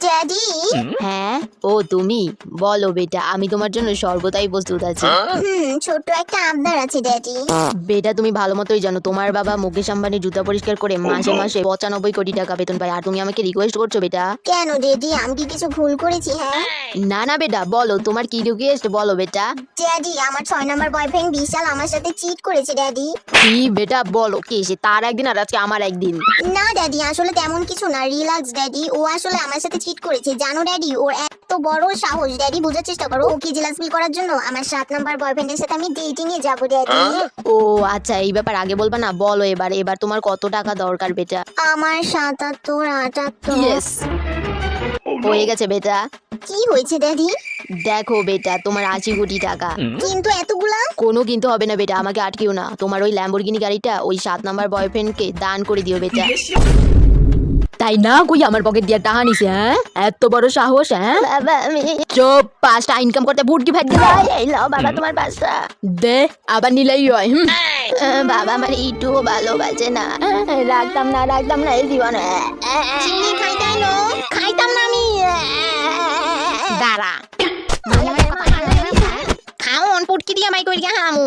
Daddy. হ্যাঁ, ও তুমি বলো বেটা, আমি তোমার জন্য সর্বদাই প্রস্তুত আছি। ছোট্ট একটা আবদার আছে ড্যাডি। বেটা তুমি ভালো মতোই জানো তোমার বাবা মুকেশ আম্বানি জুতা পরিষ্কার করে মাসে মাসে 95 কোটি টাকা বেতন পায়, আর তুমি আমাকে রিকোয়েস্ট করছো বেটা? কেন ড্যাডি, আমি কি কিছু ভুল করেছি? হ্যাঁ না না বেটা, বলো তোমার কি রিকোয়েস্ট, বলো বেটা। ড্যাডি, আমার 6 নম্বর বয়ফ্রেন্ড বিশাল আমার সাথে চিট করেছে ড্যাডি। কি বেটা বলো, কি সে তার একদিন আর আজকে আমার একদিন? না ড্যাডি, আসলে তেমন কিছু না, রিল্যাক্স ড্যাডি। ও আসলে আমার সাথে চিট করেছে জানো ড্যাডি। ওর এত বড় সাহস ড্যাডি, বোঝার চেষ্টা করো। ওকে জেলাস ফিল করার জন্য আমার 7 নম্বর বয়ফ্রেন্ডের সাথে আমি ডেটিং এ যাবো ড্যাডি। ও আচ্ছা, এই ব্যাপার আগে বলবা না, বলো এবার এবার তোমার কত টাকা দরকার বেটা? আমার 77, 78। ইয়েস, হয়ে গেছে বেটা। কি হয়েছে ড্যাডি? দেখো বেটা, তোমার 80 কোটি টাকা। কিন্তু এতগুলা? কোনো কিন্তু হবে না বেটা, আমাকে আটকিও না। তোমার ওই ল্যাম্বরগিনি গাড়িটা ওই 7 নম্বর বয়ফ্রেন্ডকে দান করে দিও বেটা। তাই না, কই আমার পকেট দিয়ে টাকা নিছে? হ্যাঁ, এত বড় সাহস? হ্যাঁ, বাবা আমি চুপ, 5টা ইনকাম করতে ভুটকি ফাট দিবা। এই লাও বাবা তোমার 5টা। দে, আবার নিলেই হয়। বাবা আমার একটু ভালোবাসে না। রাখতাম না এই জীবনে। চিনি খাইতাই নো, খাইতাম না আমি। দাঁড়া, খাওন পুটকি দিয়ে মাই করি হামু।